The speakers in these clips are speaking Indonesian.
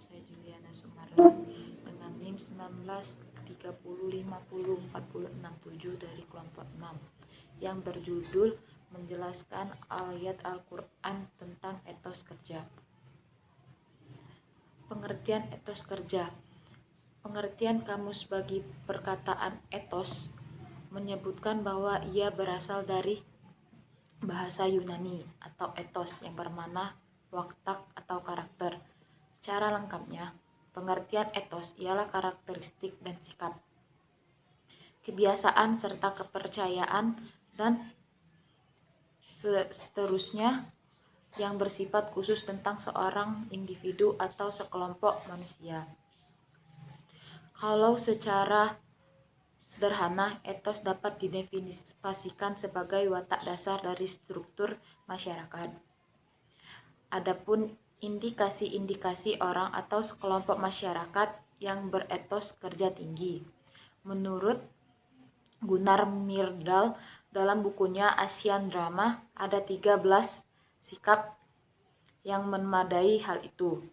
saya Juliana Sumarlan dengan NIM 1930504067 dari kelompok 6 yang berjudul menjelaskan ayat Al-Quran tentang etos kerja. Pengertian etos kerja. Pengertian kamus bagi perkataan etos menyebutkan bahwa ia berasal dari bahasa Yunani atau etos yang bermakna watak atau karakter. Secara lengkapnya, pengertian etos ialah karakteristik dan sikap, kebiasaan serta kepercayaan dan seterusnya yang bersifat khusus tentang seorang individu atau sekelompok manusia. Kalau secara sederhana, etos dapat didefinisikan sebagai watak dasar dari struktur masyarakat. Adapun indikasi-indikasi orang atau sekelompok masyarakat yang beretos kerja tinggi. Menurut Gunnar Myrdal dalam bukunya Asian Drama, ada 13 sikap yang memadai hal itu.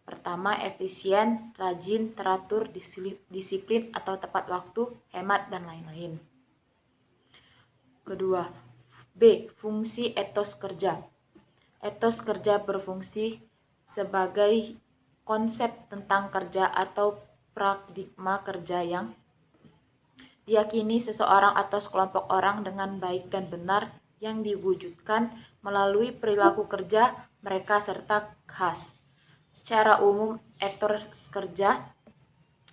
Pertama, efisien, rajin, teratur, disiplin atau tepat waktu, hemat, dan lain-lain. Kedua, B. Fungsi etos kerja. Etos kerja berfungsi sebagai konsep tentang kerja atau paradigma kerja yang diyakini seseorang atau sekelompok orang dengan baik dan benar yang diwujudkan melalui perilaku kerja mereka serta khas. Secara umum, etos kerja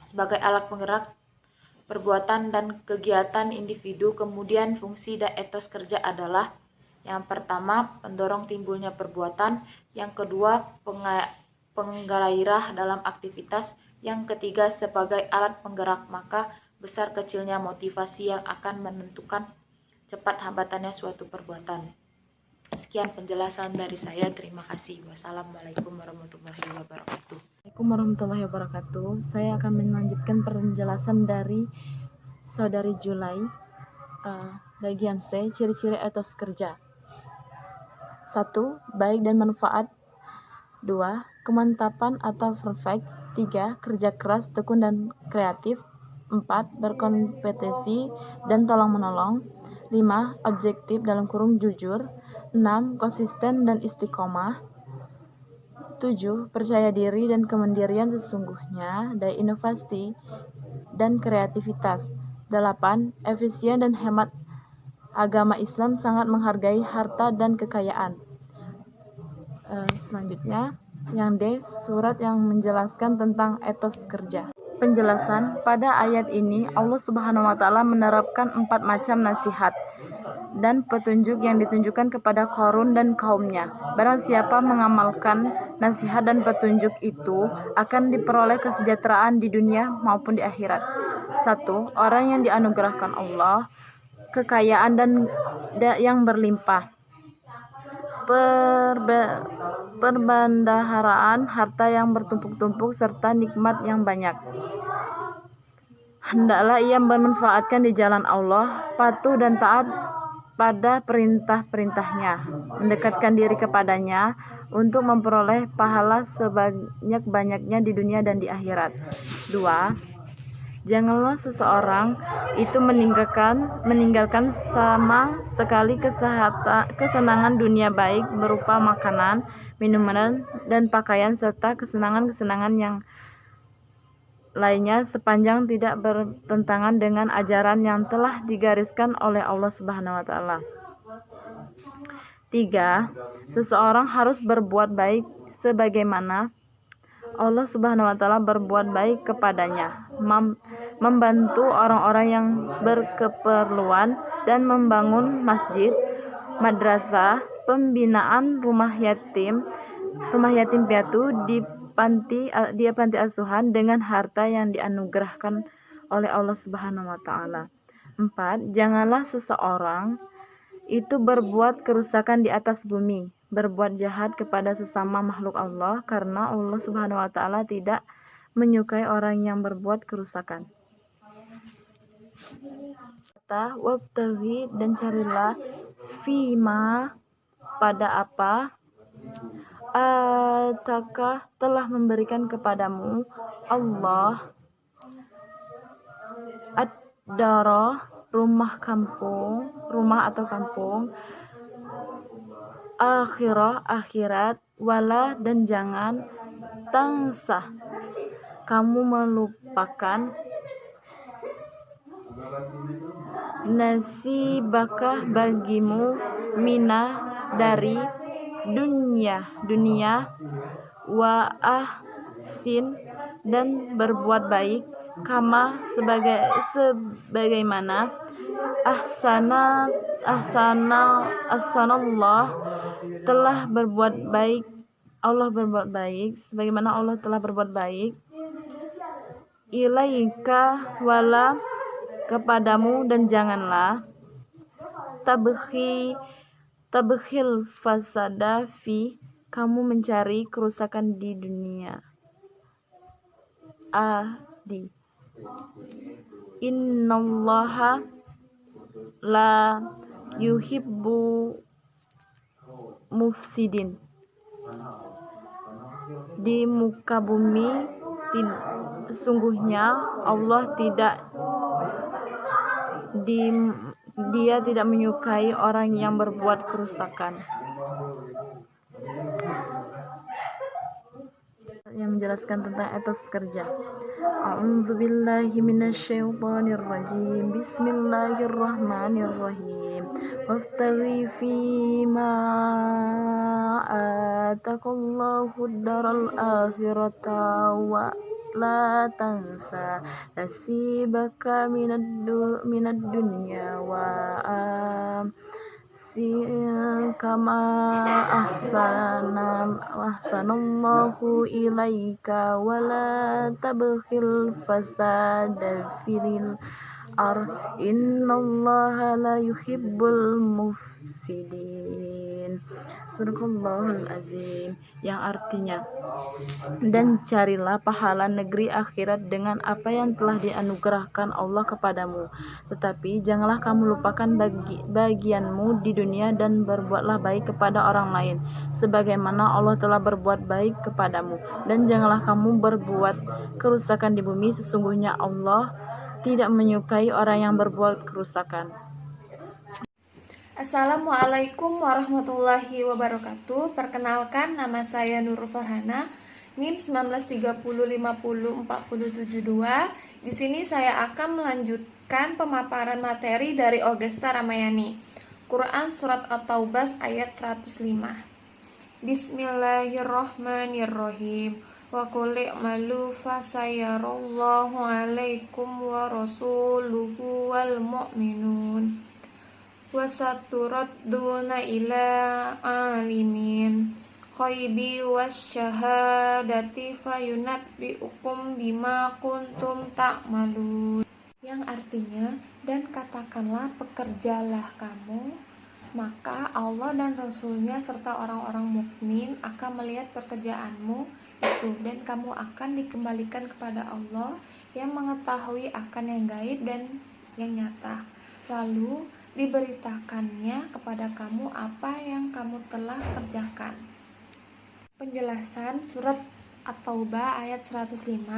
sebagai alat penggerak perbuatan dan kegiatan individu. Kemudian fungsi dan etos kerja adalah yang pertama, pendorong timbulnya perbuatan, yang kedua, penggairah dalam aktivitas, yang ketiga, sebagai alat penggerak, maka besar kecilnya motivasi yang akan menentukan cepat hambatannya suatu perbuatan. Sekian penjelasan dari saya. Terima kasih. Wassalamualaikum warahmatullahi wabarakatuh. Assalamualaikum warahmatullahi wabarakatuh. Saya akan melanjutkan penjelasan dari Saudari Julai. Bagian C, ciri-ciri etos kerja. 1. Baik dan manfaat. 2. Kemantapan atau perfect. 3. Kerja keras, tekun dan kreatif. 4. Berkompetisi dan tolong-menolong. 5. Objektif (jujur). 6. Konsisten dan istiqomah. 7. Percaya diri dan kemandirian sesungguhnya, daya inovasi dan kreativitas. 8. Efisien dan hemat. Agama Islam sangat menghargai harta dan kekayaan. Selanjutnya, yang D, surat yang menjelaskan tentang etos kerja. Penjelasan, pada ayat ini Allah Subhanahu wa Ta'ala menerapkan 4 macam nasihat dan petunjuk yang ditunjukkan kepada Qarun dan kaumnya. Barang siapa mengamalkan nasihat dan petunjuk itu akan diperoleh kesejahteraan di dunia maupun di akhirat. 1. Orang yang dianugerahkan Allah kekayaan dan yang berlimpah, perbendaharaan harta yang bertumpuk-tumpuk serta nikmat yang banyak. Hendaklah ia bermanfaatkan di jalan Allah, patuh dan taat pada perintah-perintahnya, mendekatkan diri kepadanya untuk memperoleh pahala sebanyak-banyaknya di dunia dan di akhirat. 2. Janganlah seseorang itu meninggalkan sama sekali kesenangan dunia baik berupa makanan, minuman, dan pakaian serta kesenangan-kesenangan yang lainnya sepanjang tidak bertentangan dengan ajaran yang telah digariskan oleh Allah Subhanahu wa Ta'ala. 3. Seseorang harus berbuat baik sebagaimana Allah Subhanahu wa Ta'ala berbuat baik kepadanya, membantu orang-orang yang berkeperluan dan membangun masjid, madrasah, pembinaan rumah yatim piatu di panti asuhan dengan harta yang dianugerahkan oleh Allah Subhanahu wa Ta'ala. 4. Janganlah seseorang itu berbuat kerusakan di atas bumi, berbuat jahat kepada sesama makhluk Allah, karena Allah Subhanahu wa Ta'ala tidak menyukai orang yang berbuat kerusakan. Wabtaghi, dan carilah fima pada apa Ataka telah memberikan kepadamu Allah ad-dara rumah atau kampung, akhirat, wala dan jangan tansa kamu melupakan nasibaka bagimu dari dunia wa ahsin dan berbuat baik kama sebagaimana ahsanallah telah berbuat baik sebagaimana Allah telah berbuat baik ilaika wala kepadamu, dan janganlah tabakhil fasada fi kamu mencari kerusakan di dunia. Innallaha la yuhibbu mufsidin. Di muka bumi sesungguhnya Allah dia tidak menyukai orang yang berbuat kerusakan. Yang menjelaskan tentang etos kerja. A'udzubillahi minasyaitonirrajim. Bismillahirrahmanirrahim. Wabtaghi fima ataqallahu daral akhirata wa la tansa nasibaka minad dunya wa kama ahsanallahu ilaika wala tabghil fasada fil innallaha la yuhibbul mufsidin. Sadaqallahul azim, yang artinya, dan carilah pahala negeri akhirat dengan apa yang telah dianugerahkan Allah kepadamu, tetapi janganlah kamu lupakan bagianmu di dunia dan berbuatlah baik kepada orang lain sebagaimana Allah telah berbuat baik kepadamu, dan janganlah kamu berbuat kerusakan di bumi, sesungguhnya Allah tidak menyukai orang yang berbuat kerusakan. Assalamualaikum warahmatullahi wabarakatuh. Perkenalkan, nama saya Nurul Farhana, NIM 1930504072. Di sini saya akan melanjutkan pemaparan materi dari Ogesta Ramayani. Quran Surat At-Taubah ayat 105. Bismillahirrahmanirrahim. Wa qul i'malu fasayarallahu 'alaikum wa rasuluhu wal mu'minun. Wasaturadduna ila alimin ghaibi wasyahadati fayunabbi'ukum bima kuntum ta'malun. Yang artinya, dan katakanlah pekerjalah kamu, maka Allah dan Rasulnya serta orang-orang mukmin akan melihat pekerjaanmu itu, dan kamu akan dikembalikan kepada Allah yang mengetahui akan yang gaib dan yang nyata. Lalu diberitakannya kepada kamu apa yang kamu telah kerjakan. Penjelasan surat At-Taubah ayat 105.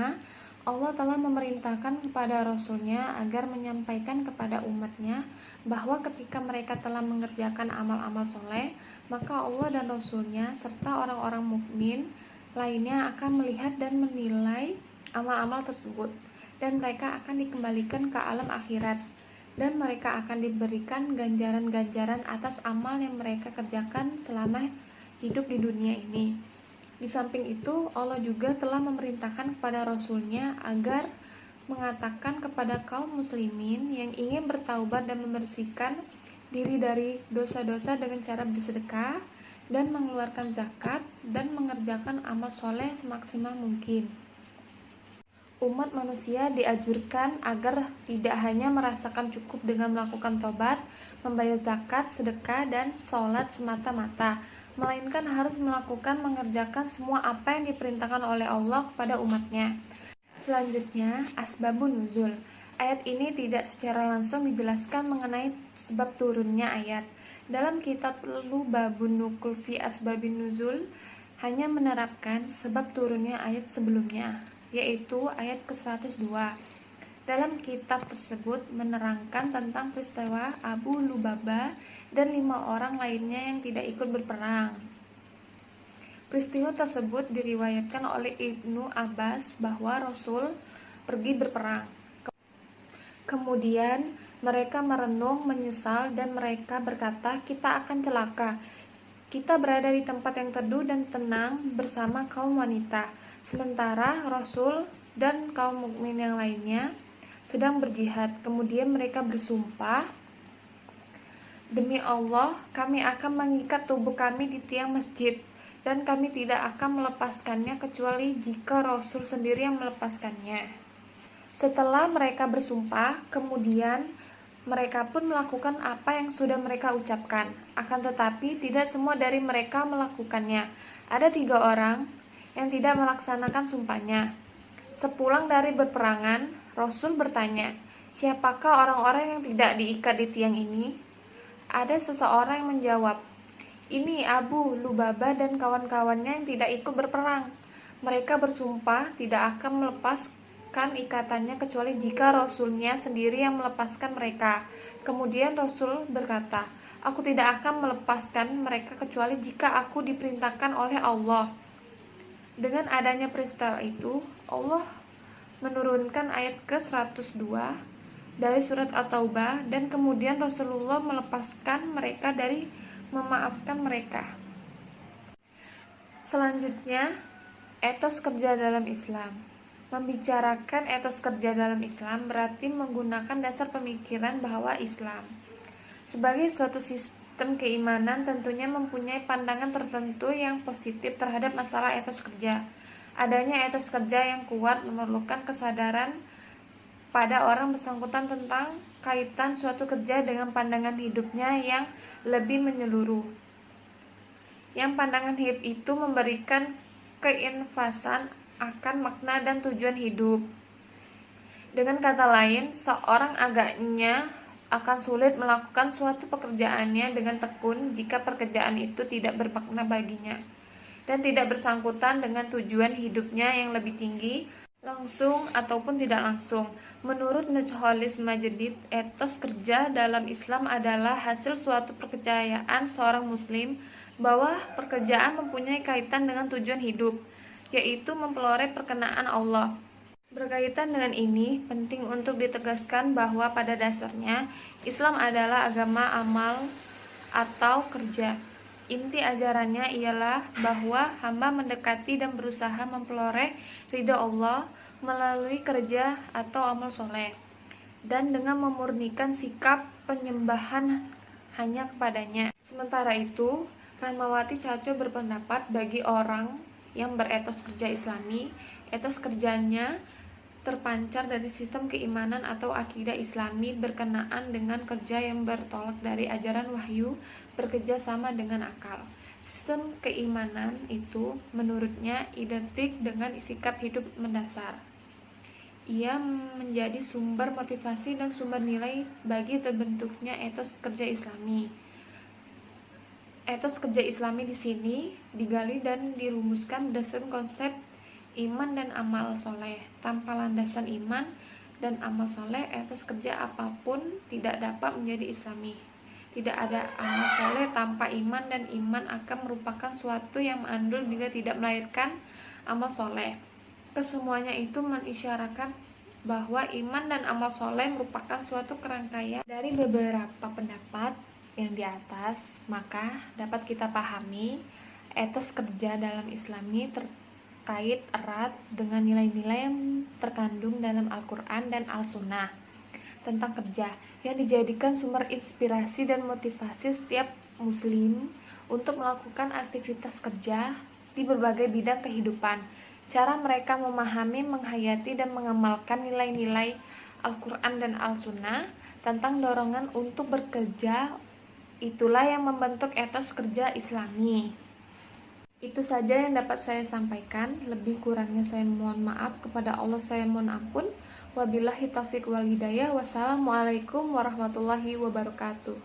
Allah telah memerintahkan kepada Rasulnya agar menyampaikan kepada umatnya bahwa ketika mereka telah mengerjakan amal-amal soleh, maka Allah dan Rasulnya serta orang-orang mukmin lainnya akan melihat dan menilai amal-amal tersebut, dan mereka akan dikembalikan ke alam akhirat, dan mereka akan diberikan ganjaran-ganjaran atas amal yang mereka kerjakan selama hidup di dunia ini. Di samping itu, Allah juga telah memerintahkan kepada Rasulnya agar mengatakan kepada kaum muslimin yang ingin bertaubat dan membersihkan diri dari dosa-dosa dengan cara bersedekah dan mengeluarkan zakat dan mengerjakan amal soleh semaksimal mungkin. Umat manusia dianjurkan agar tidak hanya merasakan cukup dengan melakukan tobat, membayar zakat, sedekah, dan sholat semata-mata, melainkan harus mengerjakan semua apa yang diperintahkan oleh Allah kepada umatnya. Selanjutnya, asbabun nuzul. Ayat ini tidak secara langsung dijelaskan mengenai sebab turunnya ayat. Dalam kitab Lubabun Nukul fi Asbabin Nuzul hanya menerapkan sebab turunnya ayat sebelumnya, yaitu ayat ke-102. Dalam kitab tersebut menerangkan tentang peristiwa Abu Lubabah dan 5 orang lainnya yang tidak ikut berperang. Peristiwa tersebut diriwayatkan oleh Ibnu Abbas bahwa Rasul pergi berperang. Kemudian mereka merenung, menyesal, dan mereka berkata, "Kita akan celaka. Kita berada di tempat yang teduh dan tenang bersama kaum wanita, sementara Rasul dan kaum mukmin yang lainnya sedang berjihad." Kemudian mereka bersumpah, "Demi Allah, kami akan mengikat tubuh kami di tiang masjid, dan kami tidak akan melepaskannya kecuali jika Rasul sendiri yang melepaskannya." Setelah mereka bersumpah, kemudian mereka pun melakukan apa yang sudah mereka ucapkan. Akan tetapi tidak semua dari mereka melakukannya. Ada 3 orang yang tidak melaksanakan sumpahnya. Sepulang dari berperangan, Rasul bertanya, "Siapakah orang-orang yang tidak diikat di tiang ini?" Ada seseorang yang menjawab, "Ini Abu Lubabah dan kawan-kawannya yang tidak ikut berperang. Mereka bersumpah tidak akan melepaskan ikatannya kecuali jika Rasulnya sendiri yang melepaskan mereka." Kemudian Rasul berkata, "Aku tidak akan melepaskan mereka kecuali jika aku diperintahkan oleh Allah." Dengan adanya peristiwa itu, Allah menurunkan ayat ke-102 dari surat At-Taubah, dan kemudian Rasulullah melepaskan mereka dari memaafkan mereka. Selanjutnya, etos kerja dalam Islam. Membicarakan etos kerja dalam Islam berarti menggunakan dasar pemikiran bahwa Islam sebagai suatu sistem keimanan tentunya mempunyai pandangan tertentu yang positif terhadap masalah etos kerja. Adanya etos kerja yang kuat memerlukan kesadaran pada orang bersangkutan tentang kaitan suatu kerja dengan pandangan hidupnya yang lebih menyeluruh. Yang pandangan hidup itu memberikan keinfasan akan makna dan tujuan hidup. Dengan kata lain, seorang agaknya akan sulit melakukan suatu pekerjaannya dengan tekun jika pekerjaan itu tidak bermakna baginya dan tidak bersangkutan dengan tujuan hidupnya yang lebih tinggi, langsung ataupun tidak langsung. Menurut Nurcholish Majdid, etos kerja dalam Islam adalah hasil suatu percayaan seorang muslim bahwa pekerjaan mempunyai kaitan dengan tujuan hidup, yaitu memperoleh perkenaan Allah. Berkaitan dengan ini, penting untuk ditegaskan bahwa pada dasarnya Islam adalah agama amal atau kerja. Inti ajarannya ialah bahwa hamba mendekati dan berusaha memperoleh ridha Allah melalui kerja atau amal soleh, dan dengan memurnikan sikap penyembahan hanya kepadanya. Sementara itu, Rahmawati Caco berpendapat bagi orang yang beretos kerja Islami, etos kerjanya terpancar dari sistem keimanan atau akidah Islami berkenaan dengan kerja yang bertolak dari ajaran wahyu, bekerja sama dengan akal. Sistem keimanan itu menurutnya identik dengan sikap hidup mendasar. Ia menjadi sumber motivasi dan sumber nilai bagi terbentuknya etos kerja Islami. Etos kerja Islami di sini digali dan dirumuskan berdasarkan konsep iman dan amal soleh. Tanpa landasan iman dan amal soleh, etos kerja apapun tidak dapat menjadi Islami. Tidak ada amal soleh tanpa iman, dan iman akan merupakan suatu yang mandul jika tidak melahirkan amal soleh. Kesemuanya itu mengisyaratkan bahwa iman dan amal soleh merupakan suatu kerangkaian dari beberapa pendapat yang di atas, maka dapat kita pahami etos kerja dalam Islami terkait erat dengan nilai-nilai yang terkandung dalam Al-Quran dan Al-Sunnah tentang kerja, yang dijadikan sumber inspirasi dan motivasi setiap muslim untuk melakukan aktivitas kerja di berbagai bidang kehidupan. Cara mereka memahami, menghayati, dan mengamalkan nilai-nilai Al-Quran dan Al-Sunnah tentang dorongan untuk bekerja, itulah yang membentuk etos kerja Islami. Itu saja yang dapat saya sampaikan. Lebih kurangnya saya mohon maaf, kepada Allah saya mohon ampun. Wabillahi taufiq wal hidayah. Wassalamualaikum warahmatullahi wabarakatuh.